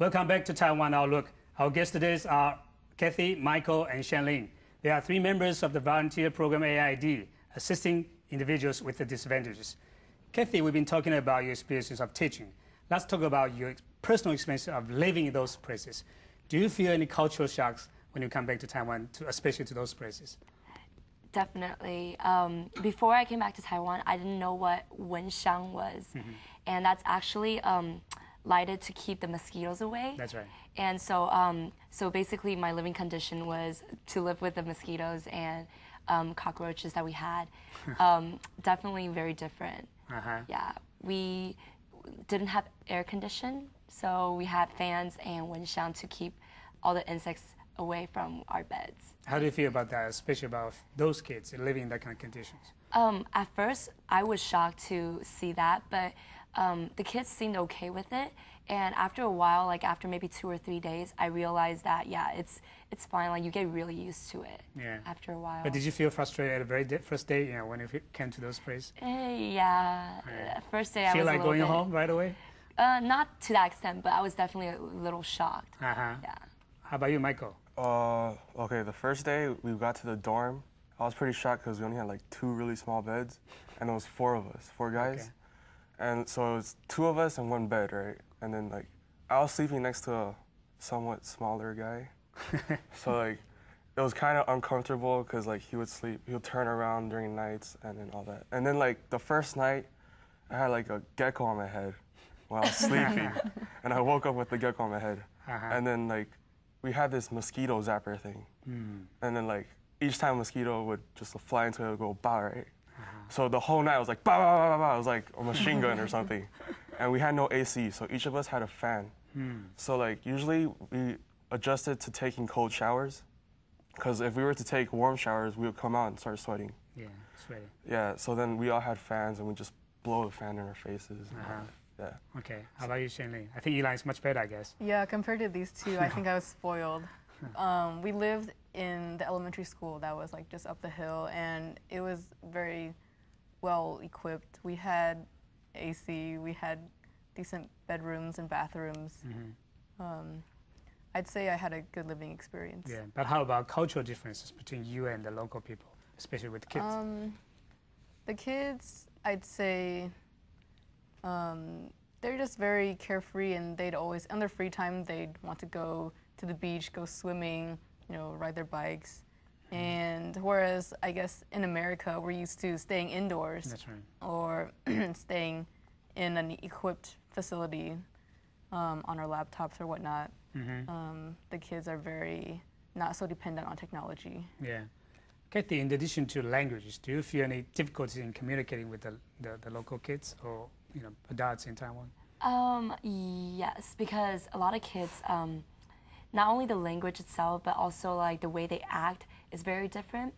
Welcome back to Taiwan Outlook. Our guests today are Cathy, Michael, and Shanling. They are three members of the volunteer program A.I.D, assisting individuals with the disadvantages. Cathy, we've been talking about your experiences of teaching. Let's talk about your personal experience of living in those places. Do you feel any cultural shocks when you come back to Taiwan, especially to those places? Definitely. Before I came back to Taiwan, I didn't know what wenxiang was. And that's actually lighted to keep the mosquitoes away. That's right. And so, so basically my living condition was to live with the mosquitoes and cockroaches that we had. Definitely very different. Yeah, we didn't have air condition, so we had fans and wenxiang to keep all the insects away from our beds. How do you feel about that, especially about those kids living in that kind of conditions? At first, I was shocked to see that, but the kids seemed okay with it. And after a while, like after maybe 2 or 3 days, I realized that, yeah, it's fine. Like you get really used to it after a while. But did you feel frustrated at the very first day, when you came to those places? Yeah. First day I was feel a like little going bit, home right away? Not to that extent, but I was definitely a little shocked. Yeah. How about you, Michael? Okay, the first day we got to the dorm, I was pretty shocked because we only had like 2 really small beds, and it was 4 of us, 4 guys. Okay. And so it was 2 of us in 1 bed, right? And then like, I was sleeping next to a somewhat smaller guy. So like, it was kind of uncomfortable because like he would turn around during nights and then all that. And then like the first night, I had like a gecko on my head while I was sleeping. And I woke up with the gecko on my head. And then like, we had this mosquito zapper thing. And then like, each time a mosquito would just fly into it, it would go bah, right? So the whole night I was like, bah, bah, bah, bah, bah. It was like a machine gun or something. And we had no AC, so each of us had a fan. So like, usually we adjusted to taking cold showers, because if we were to take warm showers, we would come out and start sweating. Yeah, sweating. Yeah, so then we all had fans and we just blow the fan in our faces. Yeah. Okay, how about you, Shanling? I think Eli's much better, I guess. Yeah, compared to these two, I think I was spoiled. We lived in the elementary school that was like just up the hill, and it was very well equipped. We had AC, we had decent bedrooms and bathrooms. I'd say I had a good living experience. Yeah, but how about cultural differences between you and the local people, especially with kids? The kids, I'd say, they're just very carefree, and they'd always, on their free time, they'd want to go to the beach, go swimming, ride their bikes. And whereas I guess in America, we're used to staying indoors. That's right. Or staying in an equipped facility on our laptops or whatnot. The kids are very not so dependent on technology. Yeah. Cathy, in addition to languages, do you feel any difficulties in communicating with the local kids or adults in Taiwan? Yes, because a lot of kids, not only the language itself, but also like the way they act is very different.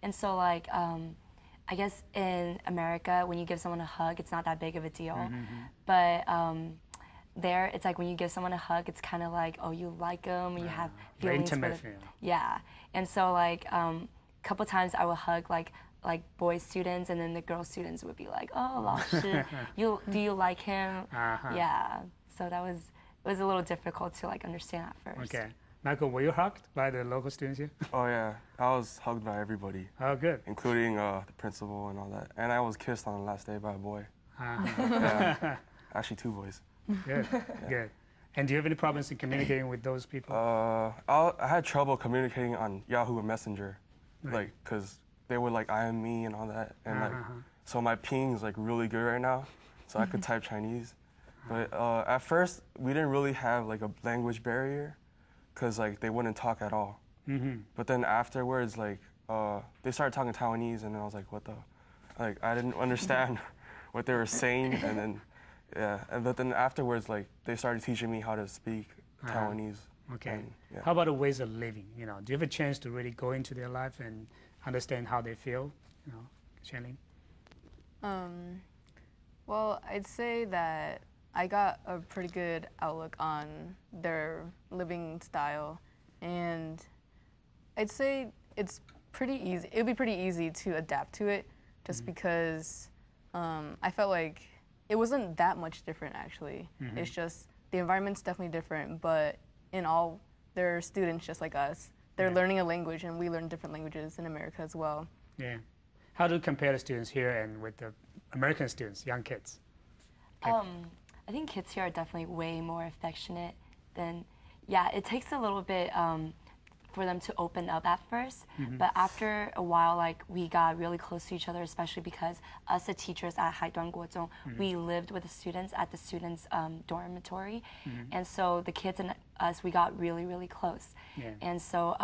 And so like, I guess in America, when you give someone a hug, it's not that big of a deal. But there, it's like when you give someone a hug, it's kind of like, oh, you like them, you have feelings for them. Yeah, and so like, a couple times I would hug like boy students, and then the girl students would be like, oh, 老师, do you like him? Yeah, so that was, it was a little difficult to like understand at first. Okay. Michael, were you hugged by the local students here? Oh yeah, I was hugged by everybody. Oh, good. Including the principal and all that. And I was kissed on the last day by a boy. Yeah. Actually 2 boys. Good, good. And do you have any problems in communicating with those people? I had trouble communicating on Yahoo Messenger, like, cause they would like IM me and all that, and like, so my ping's like really good right now, so I could type Chinese. But at first, we didn't really have like a language barrier, cause like they wouldn't talk at all. But then afterwards, like, they started talking Taiwanese, and then I was like, what the, like, I didn't understand what they were saying, and then. Yeah, but then afterwards, like, they started teaching me how to speak Taiwanese. Okay. And, yeah. How about the ways of living? Do you have a chance to really go into their life and understand how they feel? Shanling? Well, I'd say that I got a pretty good outlook on their living style, and I'd say it's pretty easy. It'd be pretty easy to adapt to it, just because I felt like it wasn't that much different, actually. It's just the environment's definitely different, but in all, they're students just like us. They're learning a language, and we learn different languages in America as well. Yeah. How do you compare the students here and with the American students, young kids? I think kids here are definitely way more affectionate than, it takes a little bit for them to open up at first, but after a while, like, we got really close to each other, especially because us, the teachers at Haiduan Guozhong, we lived with the students at the students' dormitory, and so the kids and us, we got really, really close. And so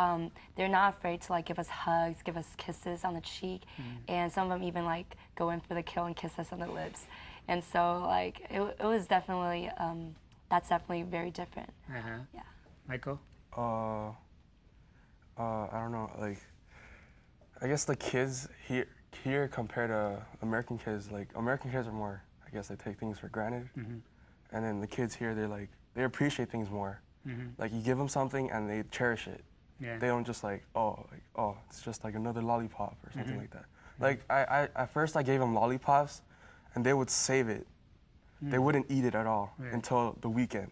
they're not afraid to, like, give us hugs, give us kisses on the cheek, and some of them even, like, go in for the kill and kiss us on the lips. And so, like, it was definitely, that's definitely very different. Yeah. Michael? I don't know, like, I guess the kids here compared to American kids, like, American kids are more, I guess they take things for granted. And then the kids here, they appreciate things more. Like, you give them something and they cherish it. They don't just like, oh, it's just like another lollipop or something like that. Like, at first I gave them lollipops and they would save it. They wouldn't eat it at all until the weekend.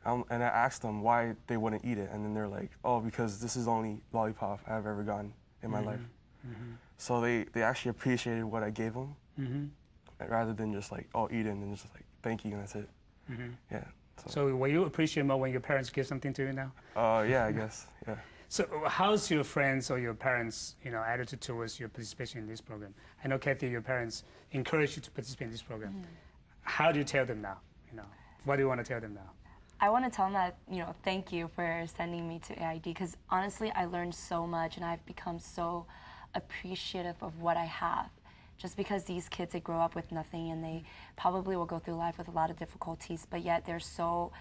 And I asked them why they wouldn't eat it, and then they're like, oh, because this is the only lollipop I've ever gotten in my life. So they actually appreciated what I gave them, rather than just like, oh, eat it, and then just like, thank you, and that's it. Yeah. So will you appreciate more when your parents give something to you now? Yeah, I guess, yeah. So how's your friends or your parents, attitude towards your participation in this program? I know, Cathy, your parents encourage you to participate in this program. How do you tell them now? What do you want to tell them now? I want to tell them that, thank you for sending me to A.I.D, because honestly, I learned so much and I've become so appreciative of what I have. Just because these kids, they grow up with nothing and they probably will go through life with a lot of difficulties, but yet they're so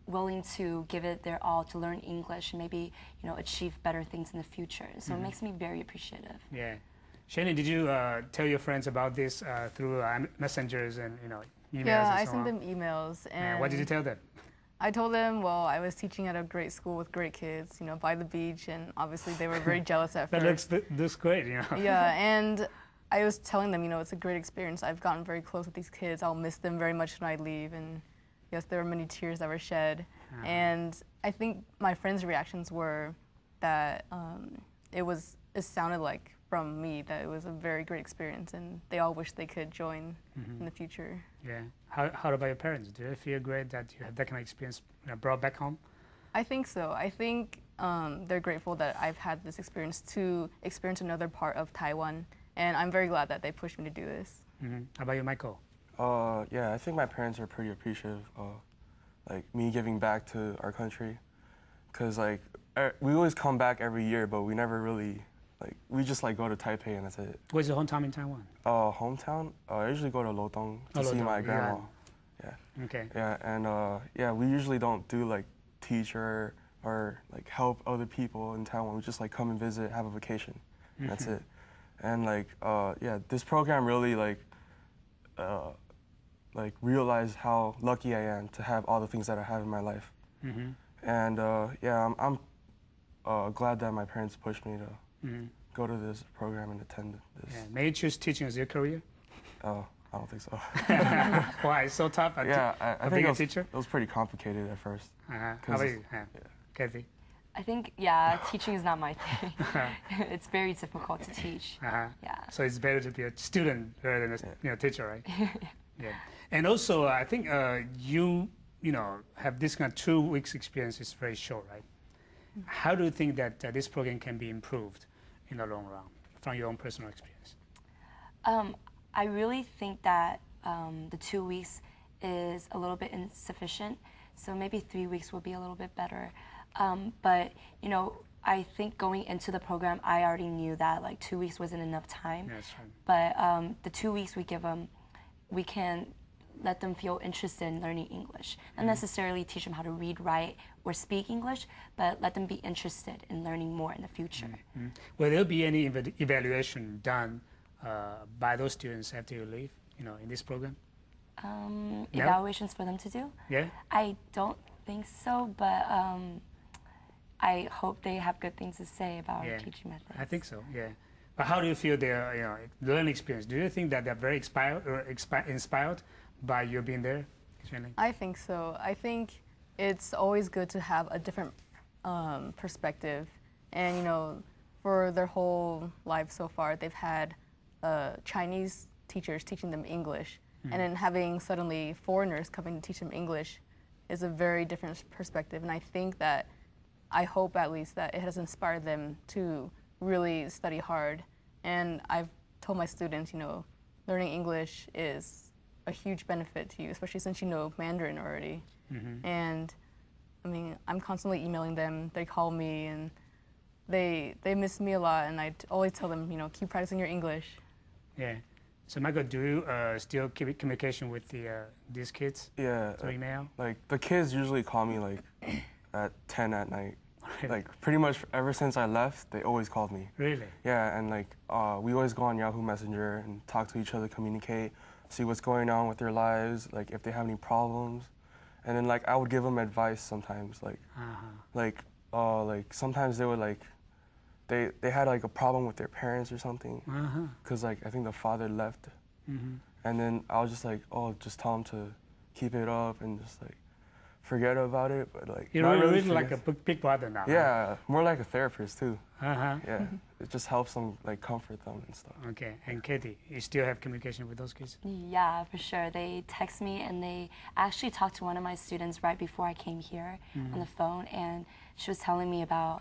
willing to give it their all to learn English and maybe, achieve better things in the future. So it makes me very appreciative. Yeah. Shanling, did you tell your friends about this through messengers and, emails? Yeah, and I so sent on? them emails. And what did you tell them? I told them, well, I was teaching at a great school with great kids, by the beach, and obviously they were very jealous at first. That looks great, Yeah, and I was telling them, it's a great experience. I've gotten very close with these kids. I'll miss them very much when I leave, and yes, there were many tears that were shed. And I think my friends' reactions were that it sounded like from me that it was a very great experience, and they all wish they could join in the future. Yeah. How about your parents? Do they feel great that you have that kind of experience brought back home? I think so. I think they're grateful that I've had this experience to experience another part of Taiwan, and I'm very glad that they pushed me to do this. How about you, Michael? Yeah, I think my parents are pretty appreciative of like me giving back to our country, because like we always come back every year, but we never really we just go to Taipei and that's it. Where's your hometown in Taiwan? Hometown? I usually go to Lodong to see my grandma. Yeah. Okay. Yeah, and we usually don't do teach or help other people in Taiwan. We just come and visit, have a vacation, and that's it. And this program really realized how lucky I am to have all the things that I have in my life. And I'm glad that my parents pushed me to go to this program and attend this. Yeah. May you choose teaching as your career? Oh, I don't think so. Why? It's so tough. I think being a teacher? It was pretty complicated at first. How about you, Cathy? I think, teaching is not my thing. It's very difficult to teach. Yeah. So it's better to be a student rather than a teacher, right? Yeah. And also, I think you have this kind of 2 weeks experience is very short, right? How do you think that this program can be improved in the long run from your own personal experience? I really think that the 2 weeks is a little bit insufficient, so maybe 3 weeks will be a little bit better. But I think going into the program, I already knew that 2 weeks wasn't enough time. That's right. But the 2 weeks we give them, we can let them feel interested in learning English. Not necessarily teach them how to read, write, or speak English, but let them be interested in learning more in the future. Will there be any evaluation done by those students after you leave, in this program? Evaluations for them to do? Yeah. I don't think so, but I hope they have good things to say about our teaching methods. I think so, yeah. But how do you feel their learning experience? Do you think that they're very inspired by you being there? Shanling? I think so. I think it's always good to have a different perspective. And, you know, for their whole life so far, they've had Chinese teachers teaching them English. And then having suddenly foreigners coming to teach them English is a very different perspective. And I think that, I hope at least, that it has inspired them to really study hard. And I've told my students, you know, learning English is a huge benefit to you, especially since you know Mandarin already. And I mean, I'm constantly emailing them, they call me, and they miss me a lot, and I always tell them, you know, keep practicing your English. Yeah. So Michael, do you still keep communication with these kids? Yeah. Through email? Like the kids usually call me like at 10 at night. Like pretty much ever since I left, they always called me. Really? Yeah, and like we always go on Yahoo Messenger and talk to each other, communicate, see what's going on with their lives, like if they have any problems, and then like I would give them advice sometimes, like sometimes they would like they had like a problem with their parents or something, because like I think the father left, and then I was just like, oh, just tell them to keep it up and just like forget about it, but like You're really like a big brother now. Yeah, more like a therapist too. Huh? Yeah, it just helps them like comfort them and stuff. Okay, and Cathy, you still have communication with those kids? Yeah, for sure. They text me, and they actually talked to one of my students right before I came here on the phone, and she was telling me about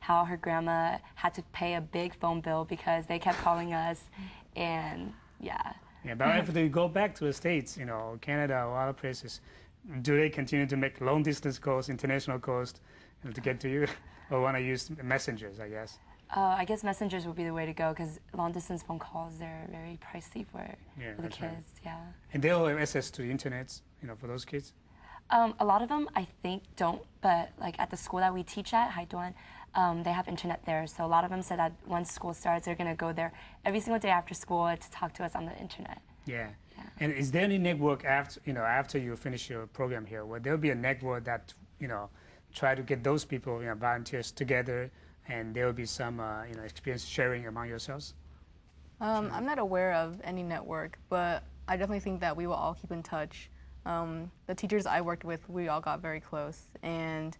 how her grandma had to pay a big phone bill because they kept calling us, and yeah. Yeah, but if they go back to the States, you know, Canada or other places, do they continue to make long distance calls, international calls, you know, to get to you, or want to use messengers, I guess? I guess messengers would be the way to go, because long distance phone calls, they're very pricey for the kids. Right. Yeah. And they all have access to the internet, you know, for those kids? A lot of them, I think, don't, but like at the school that we teach at, Haiduan, they have internet there. So a lot of them said that once school starts, they're going to go there every single day after school to talk to us on the internet. Yeah. And is there any network after you finish your program here? Will there be a network that, you know, try to get those people, you know, volunteers together, and there will be some, you know, experience sharing among yourselves? I'm not aware of any network, but I definitely think that we will all keep in touch. The teachers I worked with, we all got very close, and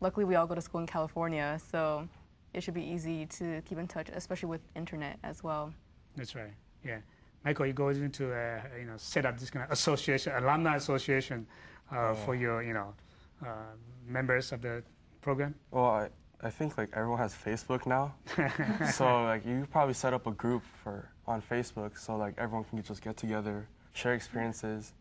luckily we all go to school in California, so it should be easy to keep in touch, especially with internet as well. That's right. Yeah. Michael, you go into you know, set up this kind of association, alumni association, for your, you know, members of the program. Well, I think like everyone has Facebook now, so like you probably set up a group on Facebook, so like everyone can just get together, share experiences,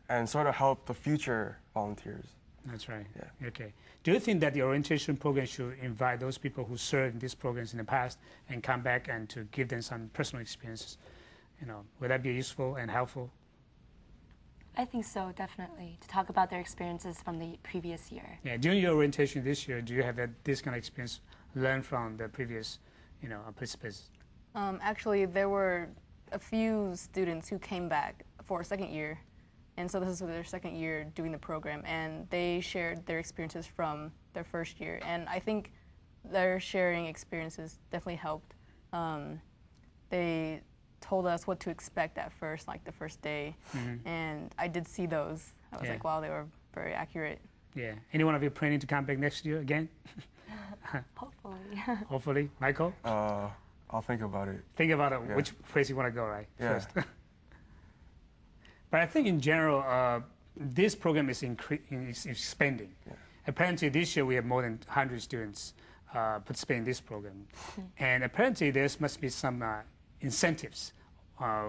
and sort of help the future volunteers. That's right. Yeah. Okay. Do you think that the orientation program should invite those people who served in these programs in the past and come back and to give them some personal experiences? You know, would that be useful and helpful? I think so, definitely, to talk about their experiences from the previous year. Yeah. During your orientation this year, do you have this kind of experience learned from the previous, you know, participants? Actually, there were a few students who came back for a second year, and so this is their second year doing the program, and they shared their experiences from their first year, and I think their sharing experiences definitely helped. They told us what to expect at first, like the first day, and I did see those. I was like, wow, they were very accurate. Yeah. Any one of you planning to come back next year again? Hopefully. Hopefully. Michael? I'll think about it. Think about it, which place you want to go, right? Yeah. First. But I think in general, this program is expanding. Yeah. Apparently this year we have more than 100 students participate in this program. And apparently there must be some incentives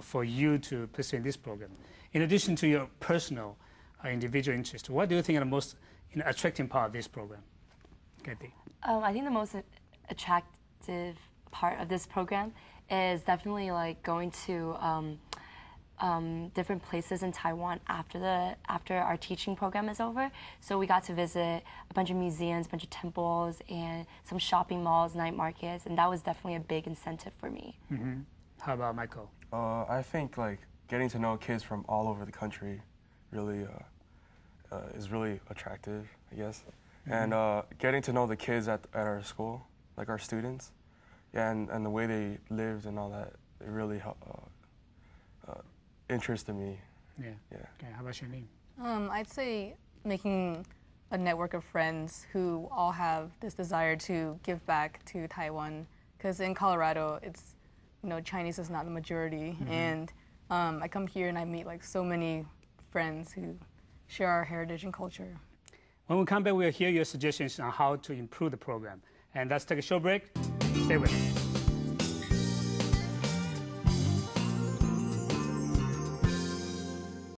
for you to participate in this program. In addition to your personal individual interest, what do you think are the most attractive part of this program, Cathy? I think the most attractive part of this program is definitely like going to different places in Taiwan after our teaching program is over. So we got to visit a bunch of museums, a bunch of temples, and some shopping malls, night markets, and that was definitely a big incentive for me. How about Michael? I think like getting to know kids from all over the country really is really attractive, I guess. And getting to know the kids at our school, like our students, yeah, and the way they lived and all that, it really interested me. Yeah. Okay, how about Shanling? I'd say making a network of friends who all have this desire to give back to Taiwan. Because in Colorado, it's, Chinese is not the majority. And I come here and I meet like so many friends who share our heritage and culture. When we come back, we'll hear your suggestions on how to improve the program. And let's take a short break. Stay with us.